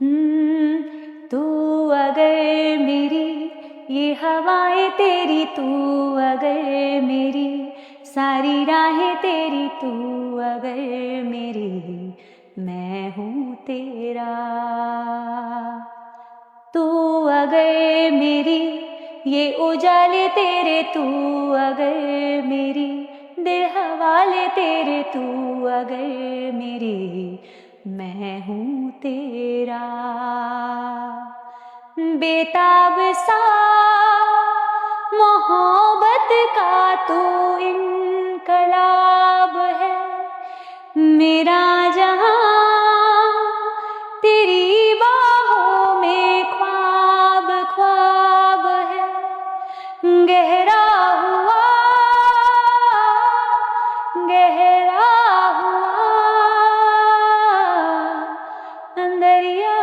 तू अगर मेरी ये हवाएं तेरी, तू अगर मेरी सारी राहें तेरी, तू अगर मेरी मैं हूँ तेरा। तू अगर मेरी ये उजाले तेरे, तू अगर मेरी दिल हवाले तेरे, तू अगर मेरी मैं हूँ तेरा। बेताब सा मोहब्बत का तू इनकलाब है, मेरा जहां तेरी बाहों में ख्वाब ख्वाब है। गहरा हुआ दरिया